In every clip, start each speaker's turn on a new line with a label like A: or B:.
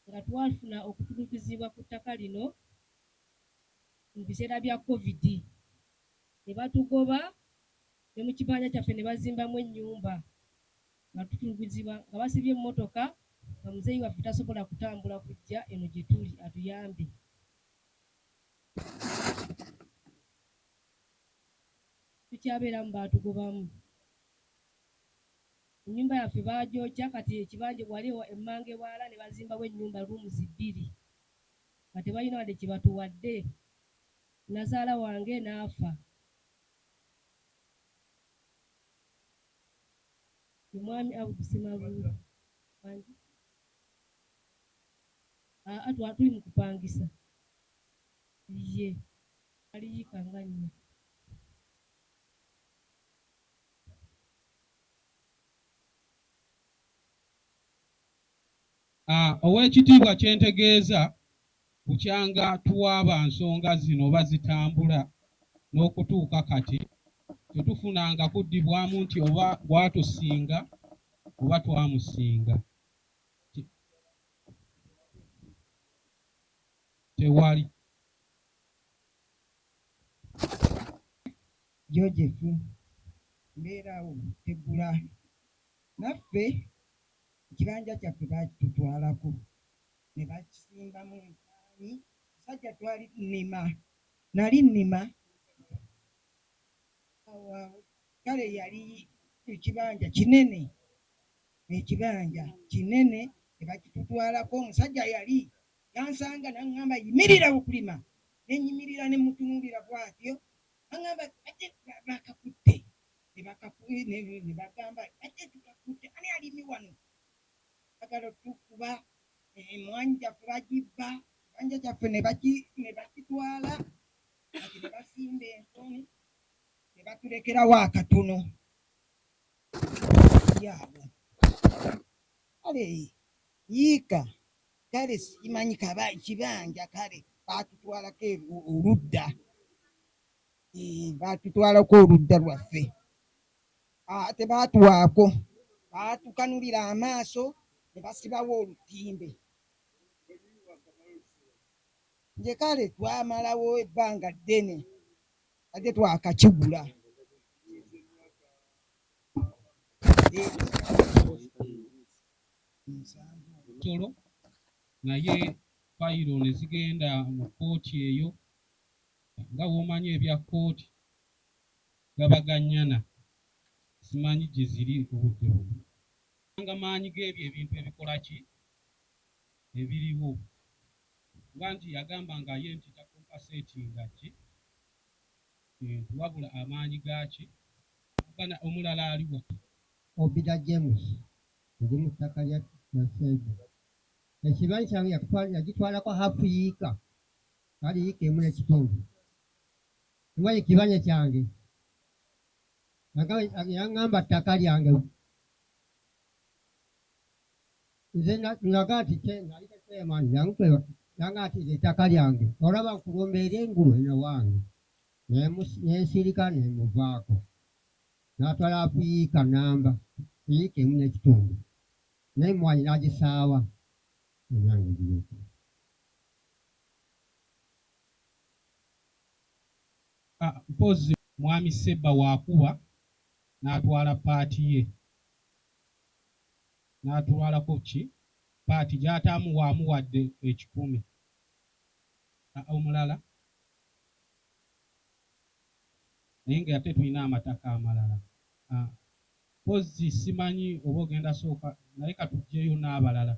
A: nga twafuna okutulukizibwa ku ttaka lino mu biseera bya COVID. Ne batugoba ne mu kibanja kyaffe ne bazimbamu ennyumba nga tutulukizibwa nga basibye emmotoka nga muzeeyi waffe tasobola kutambula kujja eno gye tuli atuyambe. Tukyabeeramu baatugobamu. Ennyumba yaffe baagyokya kati ekibanja waliwo emmanga ewaala ne bazimbawo ennyumba ruumuzi 2 nga tebalina wadde kye batuwadde. Nazaala wange n'afa. Omwami Abudusimabuulu tuli mu kupangisa ye aliyiika nga nnya.
B: Oweekitiibwa kyentegeeza bukyanga tuwaaba nsonga zino bazitambula n'okutuuka kati tetufunanga kuddibwamu nti oba bwatusinga oba twamusinga. Tewali.
C: Joseph mbeerawo teggula naffe ekibanja kyaffe baakitutwalako ne bakisimbamu enkaani. Musajja twali nali nnima kale yali ekibanja kinene ne bakitutwalako. Omusajja yali yansanga n'aŋŋamba yimirira okulima, ne nnyimirira ne mutunuulira bw'atyo. Aŋŋamba ate bakakutte ne bagamba ate tukakutte, ani alimi wano? Bagala tukuba emmwanyi gyaffe bagibba, ekibanja kyaffe ne bakitwala kati ne basimba ensoni ne batulekerawo akatono. Yaabo kale yiika kale simanyi kaba ekibanja kale baatutwalako oludda. Baatutwalako oludda lwaffe. Tebaatuwaako, baatukanulira amaaso ne basibawo olutimbe. Nje kale twamalawo ebbanga ddene ate twakakigula.
B: Tolo naye fayiro ne zigenda mu kkooti eyo. Nga bw'omanyi ebya kkooti gabaganyana, simanyi gye ziri obudde buno. Nga maanyi g'ebyo ebintu ebikola ki ebiriwo. Kuba nti yagamba nga ye nti takompaseetinga ki wabula amaanyi gaaki omulala aliwo.
D: Obida James ndi mu ttaka lya Seegu. Ekibanja kyange yagitwalako hafu yiika, kali yiika emu n'ekitundu. Kuba ekibanja kyange yaŋŋamba ttaka lyange. Nze naga nti nali tekyemaanyi yanga ati ettaka lyange olaba nkulumba eri engulu eno wange nensirika nemuvaako n'atwala hafu yiika namba yiika emu n'ekitundu n'emmwanyi n'agisaawa ebyange bireka.
B: Mpozi mwami Sebba waakuba n'atwala paati ye, n'atwalako ki paati gy'ataamu waamuwadde 10. Omulala naye nga ate tulina amataka amalala. Mpozi simanyi oba ogenda sooka naye katugjeyo n'abalala.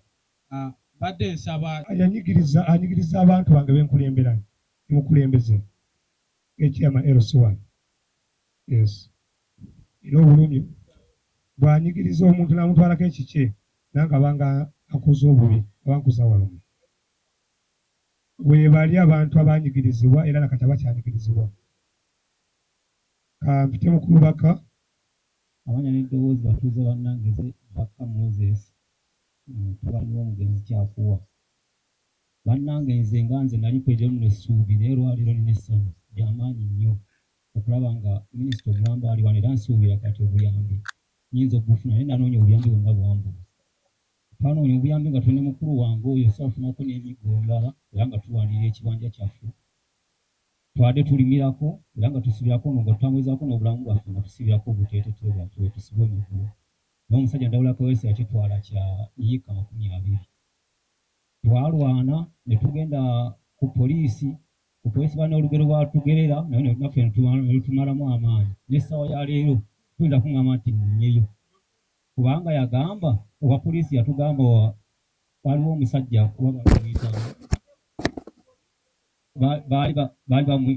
B: Badde nsaba
E: anyigiriza abantu bange benkulembera mukulembeze ekyama LC1. Yes. Era obulumi bw'anyigiriza omuntu n'amutwalako ekikye nange abanga akoze obubi abankuza walumwe. Weebali abantu abanyigirizibwa era nakati abakyanyigirizibwa. Mpite mukulu baka
F: abanya n'eddoboozi batuuze bannangeze Baka Moses mutabani w'omugenzi Kyakuwa. Bannange nze nali kwejjamu n'essuubi naye olwaleero nina essanyu ly'amaanyi nnyo okulaba nga minisita ogamba ali wano era nsuubira kati obuyambi nnyinza okubufuna naye nanoonya obuyambi bwonna bwambula. twanoonya obuyambi nga tulina mukulu wange oyo saafunako n'emiggo ndala era nga tulwanirira ekibanja kyaffe twadde tulimirako era nga tusibirako nga tutambuzako n'obulamu bwaffe nga tusibirako obuteeteteyi bwaffe bwe tusiba emiggo n'omusajja Ndawula Kaweesa yakitwala kya yiika 20. Twalwana ne tugenda ku poliisi bana olugero bwatugerera naye naffe ne tumalamu amaanyi n'essaawa ya leero tuyinza kuŋŋamba nti nnyeyo kubanga yagamba owa poliisi yatugamba waliwo omusajja kuba bamuyita baali bamu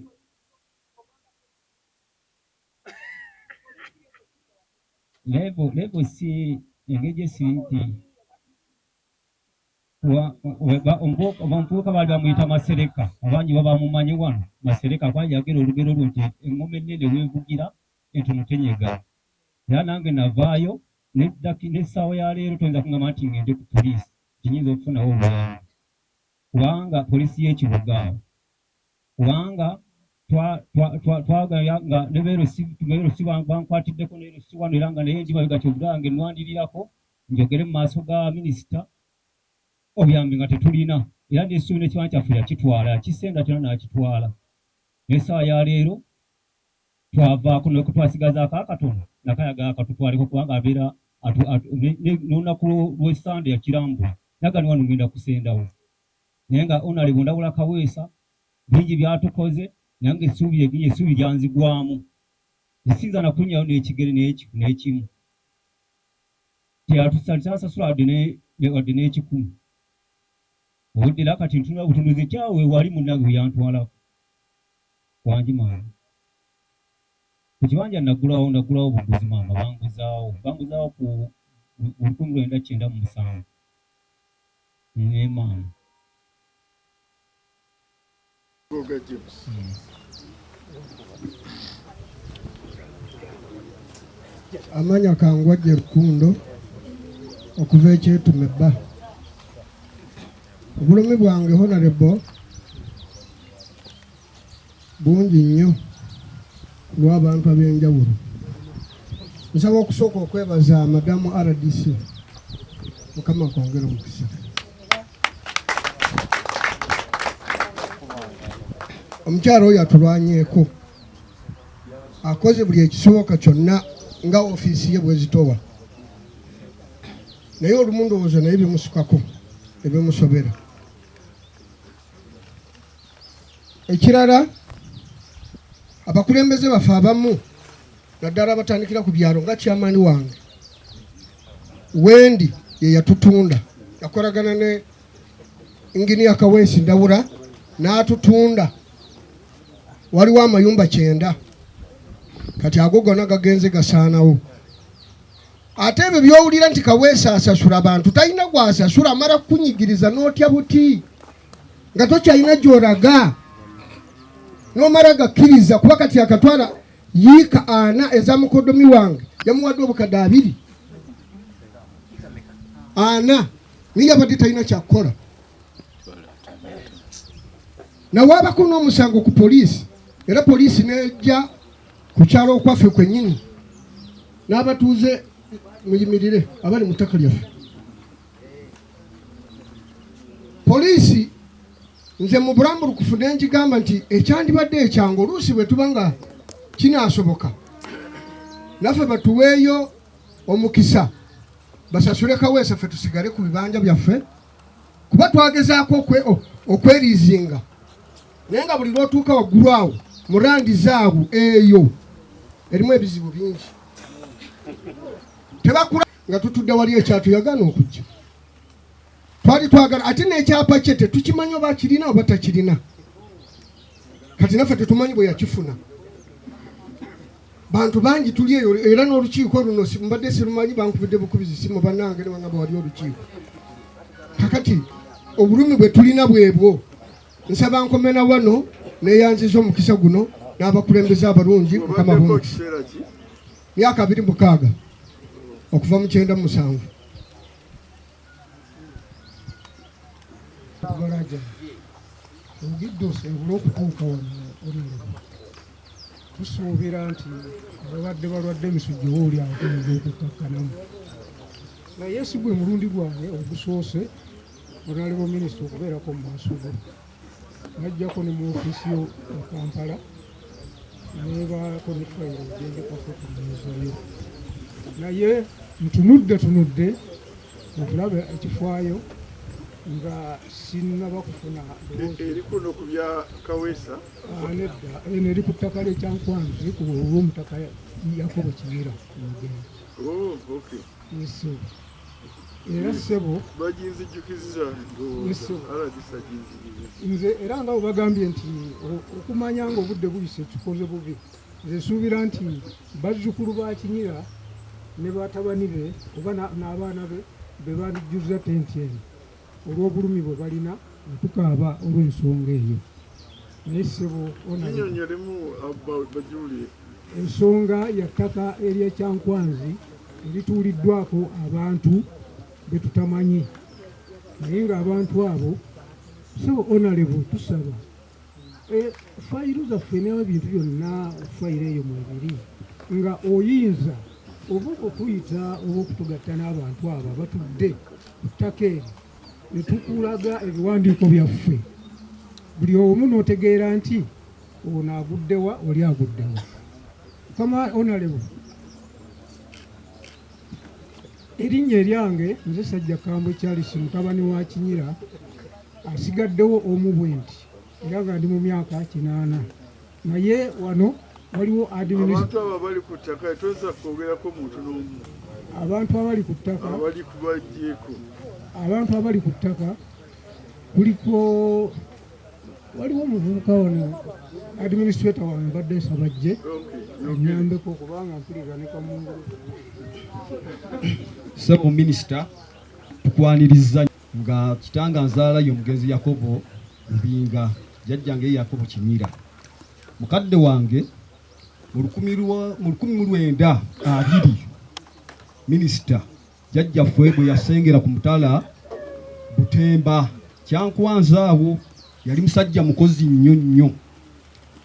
F: levo si engeri gyesiri nti omuvubuka baali bamuyita Masereka abangi babamumanyi wano Masereka kwali yagera olugero lwo nti eŋŋoma ennene weevugira entono tenyega era nange navaayo n'essaawa ya leero toyinza kuŋŋamba nti ŋŋende ku poliisi kinyinza okufunawo obuyambi kubanga poliisi y'ekibuga awo kubanga twagaya nga ne beerosi bankwatiddeko neerosi wano era nga naye ndibabega kyobudala nga ennwandirirako njogere mu maaso ga minisita obuyambi nga tetulina era n'essuubi n'ekibanja kyaffe yakitwala yakisenda kyona n'akitwala n'essaawa ya leero twavaako twasigazaako akatono nakayagala katutwaleko kubanga abeera n'olunaku lw'essande yakirambula naga ni wano ngenda kusendawo naye nga Honorable Ndawula Kaweesa bingi byatukoze nange essuubi lyanzigwamu esinza nakunnyayo n'ekigere n'ekimu teyatusasasula wadde n'ekikumi obudde era kati ntunula butunuzi kyawe wali munnange bwe yantwalako wanjimaani ku kibanja naggulawo obuguzi maama banguzaawo ku 1997 maama
G: amanya kangwajja Rukundo okuva ekyetume bba obulumi bwange Honorable bungi nnyo lw'abantu ab'enjawulo nsaba okusooka okwebaza madamu RDC Mukama kwongera omukisa omukyalo oyo atulwanyeeko akoze buli ekisoboka kyonna nga ofiisi ye bwezitowa naye olumu ndowooza naye bimusukako ebimusobera ekirala abakulembeze baffe abamu naddala abatandikira ku byalo nga kyamaani wange Wendi ye yatutunda yakolagana ne Inginiya Kaweesi Ndawula n'atutunda waliwo amayumba 9 kati ago gonna gagenze gasaanawo ate ebyo byowulira nti Kaweesa asasula abantu talina gwasasula amala kukunyigiriza n'otya buti nga tokyalina gy'oraga n'omala gakkiriza kuba kati akatwala yiika 4 eza mukodomi wange yamuwadde obukadde 2 4 niye abadde talina kyakukola nawaabako n'omusango ku poliisi era poliisi nejja ku kyalo okwaffe kwennyini n'abatuuze muyimirire abali mu ttaka lyaffe poliisi nze mu bulambulukufu nenjigamba nti ekyandibadde ekyangu oluusi bwe tuba nga kinaasoboka naffe batuweeyo omukisa basasule Kaweesa ffe tusigale ku bibanja byaffe kuba twagezaako okweriizinga naye nga buli lw'otuuka waggulu awo mu landi zaabu eyo erimu ebizibu bingi tebakula nga tutudde wali ekyatuyagana okujja twali twagala ate n'ekyapa kye tetukimanyi oba kirina oba takirina kati naffe tetumanyi bwe yakifuna bantu bangi tuli eyo era n'olukiiko luno mbadde sirumanyi bankubidde bukubizi simu bannange ne bangamba wali olukiiko kakati obulumi bwe tulina bwebwo nsaba nkomena wano neyanziza omukisa guno n'abakulembeze abalungi Mukama b'omukisa myaka 26 okuva mu 97 tubalaja ogidose olw'okutuuka wano tusuubira nti balwadde emisujja oba oli awo tuyinza okukakkanamu
E: naye si gwe mulundi gwange ogusoose Honorable Minisita okubeerako mu maaso ge. Najjako ne mu ofiisi yo e Kampala nebaako ne fayiro egendekwako okumeezayo. Naye ntunudde okulaba ekifaayo nga sinnaba kufuna
H: eri kuno ku bya Kaweesa
E: nedda eno eri ku ttaka ly'Ekyankwanzi ku olw'omutaka Yakobo Kimera omugenda.
H: Okay.
E: Yesu era ssebo
H: baginzijukiza
E: nze era nga bwe bagambye nti okumanya nga obudde buyise kikoze bubi, nze suubira nti bazzukulu ba Kinyira ne batabani be oba n'abaana be be bandijjuza tenti eno olw'obulumi bwe balina ne tukaaba olw'ensonga eyo. Naye ssebo
H: kinyonyolemu bajulie
E: ensonga ya ttaka ery'Ekyankwanzi erituuliddwako abantu be tutamanyi, naye ng'abantu abo ssebo Honorable tusaba fayiro zaffe n'ebintu byonna fayiro eyo mwebiri nga oyinza oba okuyita oba okutugatta n'abantu abo abatudde ku ttaka eryo ne tukulaga ebiwandiiko byaffe, buli omu n'otegeera nti ono aguddewa oli aguddewa. Kama Honorable, erinnya eryange nze Ssajjakambwe Charles mutabani wa Kinyira, asigaddewo omu bwe nti era nga ndi mu myaka 80, naye wano waliwo
H: abantu abo abali ku ttaka toza kwogerako muntu n'omu.
E: Abantu abali ku ttaka
H: abali kubajjeeko
E: abantu abali ku ttaka kuliko waliwo omuvubuka wano administrator wange mbadde nsabajje ennyambeko kubanga mpulira ne kamungulu.
I: Ssebo Minisita, tukwaniriza nga kitanga nzaalayo omugenzi Yakobo Lubinga, jjajjange Yakobo Kimira. Mukadde wange mu 1920 Minisita jjajjaffe bwe yasengera ku mutala Butemba Kyankwanza awo yali musajja mukozi nnyo.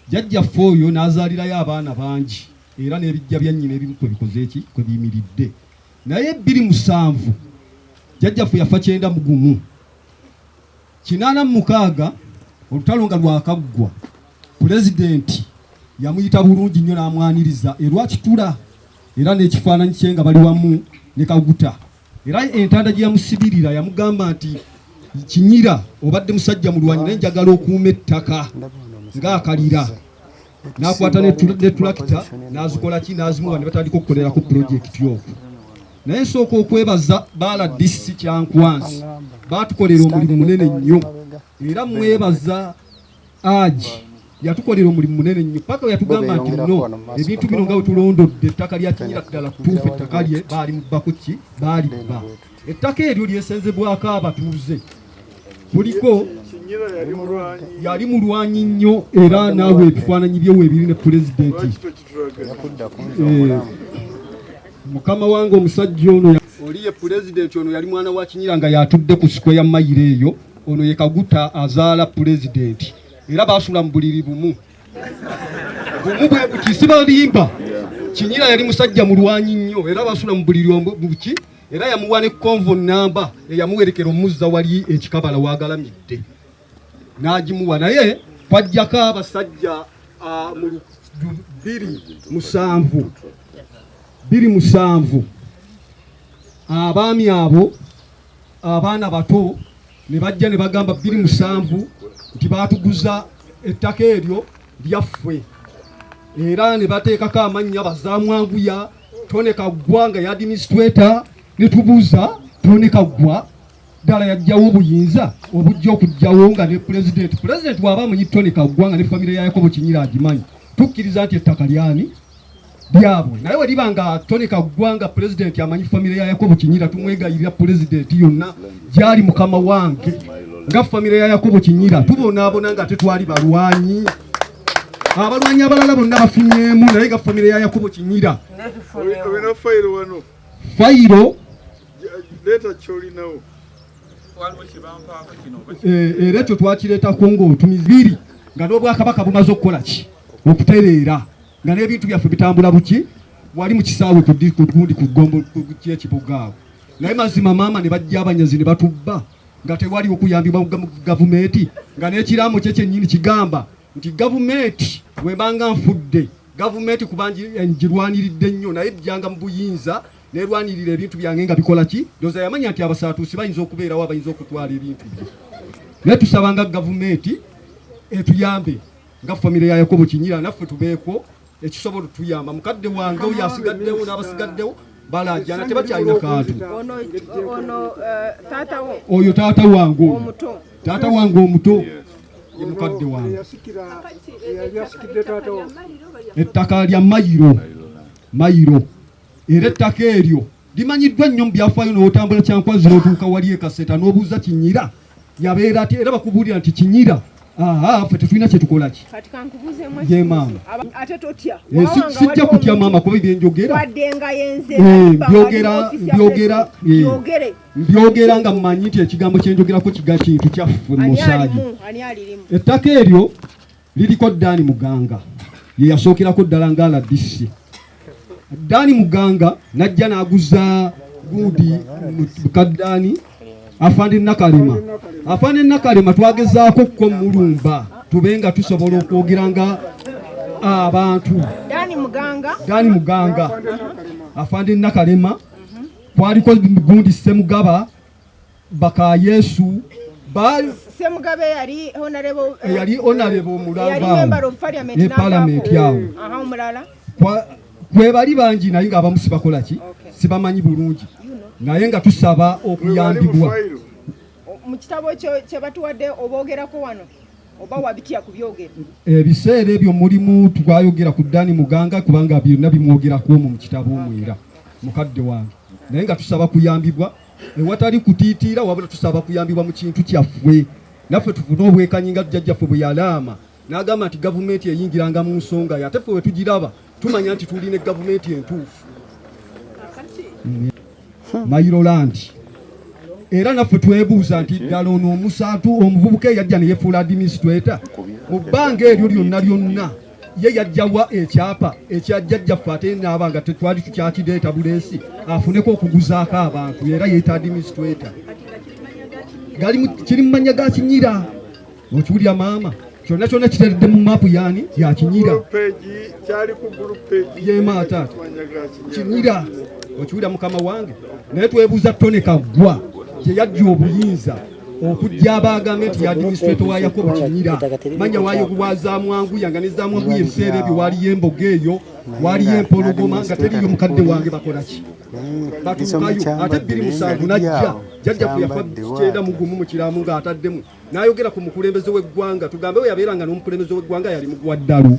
I: Jjajjaffe oyo n'azaalirayo abaana bangi era n'ebijja bya nnyina ebimu kwe bikoze eki kwe biyimiridde. Naye 27 jjajjaffe yafa 91. 86 olutalo nga lwakaggwa, pulezidenti yamuyita bulungi nnyo n'amwaniriza erwakitula era n'ekifaananyi kye nga bali wamu ne Kaguta. Era entanda gye yamusibirira yamugamba nti Kinyira obadde musajja mulwanyi naye njagala okuuma ettaka ng'akalira. N'akwata ne tulakita n'azikola ki n'azimuwa ne batandika okukolerako pulojekiti okwo. Naye nsooka okwebaza BRDC Kyankwanzi, baatukolera omulimu munene nnyo era mwebaza Aji yatukolera omulimu munene nnyo paka yatugamba nti no ebintu bino nga bwe tulondodde ettaka lya Kinyira ddala tuufu ettaka lye baali mubbako ki baalibba. Ettaka eryo lyesenzebwako abatuuze kuliko yali mulwanyi nnyo era naawe ebifaananyi bye weebiri ne pulezidenti. Mukama wange omusajja ono oli ye pulezidenti ono yali mwana wa Kinyira nga yatudde ku sikwe ya mayiro eyo, ono ye Kaguta azaala pulezidenti era baasula mu buliri bumu bwe buti balimba. Kinyira yali musajja mulwanyi nnyo era baasula mu buliri buki era yamuwa ne konvo namba eyamuwerekera omuzza wali ekikabala wagalamidde n'agimuwa. Naye kwajjako abasajja mu 2007 abaami abo abaana bato ne bajja ne bagamba 2007 nti baatuguza ettaka eryo lyaffe era ne bateekako amannya Bazaamwanguya, Tone Kaggwa nga ya administrator. Ne tubuuza Tone Kaggwa ddala yajjawo obuyinza obujja okujjawo nga ne pulezidenti bw'aba amanyi Tone Kaggwa nga ne famire ya Yakobo Kinyira agimanyi, tukkiriza nti ettaka lyani lyabwe. Naye we liba nga Tone Kaggwa nga pulezidenti amanyi famire ya Yakobo Kinyira, tumwegayirira pulezidenti yonna gyali mukama wange nga famire ya Yakobo Kinyira tubonaabona nga tetwali balwanyi. Abalwanyi abalala bonna bafunyeemu naye nga famire ya Yakobo Kinyira. Fayiro
H: leta kyolinawo
I: era ekyo twakireetako ng'otumizibiri nga n'Obwakabaka bumaze okukola ki okutereera nga n'ebintu byaffe bitambula buki wali mu kisaawe ku gundi ku gombo ky'ekibuga awo. naye mazima maama ne bajja abanyazi ne batubba nga tewali okuyambibwa mu gavumenti nga n'ekiraamo kye kyennyini kigamba nti gavumenti bwebanga nfudde gavumenti kubanji njirwaniridde nnyo naye ejjanga mu buyinza nerwanirira ebintu byange nga bikola ki ndoza yamanya nti abasaatuusi bayinza okubeerawo abayinza okutwala ebintu bye naye tusabanga gavumenti etuyambe nga famire ya Yakobo Kinyira naffe tubeeko ekisobola tuyamba mukadde wange oyo asigaddewo n'abasigaddewo balajjana tebakyalina kantu oyo taata wange omuto ye mukadde wange ettaka lya mayiro era ettaka eryo limanyiddwa nnyo mu byafaayo n'otambula Kyankwanzi n'otuuka wali e Kaseta n'obuuza Kinyira yabeera ati era bakubuulira nti Kinyira ffe tetulina kye tukola ki ye maama sijja kutya maama kuba byenjogera mbyogera nga mmanyi nti ekigambo kyenjogerako kiga kintu kyaffe musaayi ettaka eryo liriko Dani Muganga ye yasookerako ddala nga aladisi Dani Muganga najja n'aguza gudi mukaddani afande Nakalema twagezaako ko mulumba tubenga tusobola okwogera nga abantu Dani Muganga afande Nakalema kwaliko gundi Semugaba baka Yesu
J: Semugabe
I: yali honorable mulamba ye parliament yawo kwe bali bangi naye nga abamu sibakola ki sibamanyi bulungi naye nga tusaba okuyambibwa
J: mu kitabo kye batuwadde oboogerako wano oba wabitya ku byogera
I: ebiseera ebyo mulimu twayogera ku Dani Muganga kubanga byonna bimwogerako mu kitabo omwera mukadde wange naye nga tusaba kuyambibwa ewatali kutiitiira wabula tusaba kuyambibwa mu kintu kyaffe naffe tufune obwekanyinga jjajjaffe bwe yalaama n'agamba nti gavumenti eyingiranga mu nsonga yate ffe we tugiraba tumanya nti tulina gavumenti entuufu Mayiroland era naffe twebuuza nti ddala ono omusaatu omuvubuka eyajja ne yefuula administrator mu bbanga eryo lyonna ye yajjawa ekyapa ekyajjajjaffe ate naaba nga tetwali tukyakireeta buleesi afuneko okuguzaako abantu era yeeta administrator kiri mu mannya ga Kinyira okiwulira maama kyonna kyonna kiteredde mu maapu yani ya Kinyira yema taata Kinyira okiwulira mukama wange naye twebuuza Tone Kaggwa gye yajja obuyinza okujja abaagambe nti administrator wa Yakobo Kinyira manya waayo gwazamwangu yanganizamwangu ebiseera ebyo waliyo emboga eyo waliyo empologoma nga teriyo mukadde wange bakola ki batuukayo ate 27 najja jjajjaffe yafa 91 mu kiramu ng'ataddemu n'ayogera ku mukulembeze w'eggwanga tugambe we yabeeranga n'omukulembeze w'eggwanga yali mugwa ddalu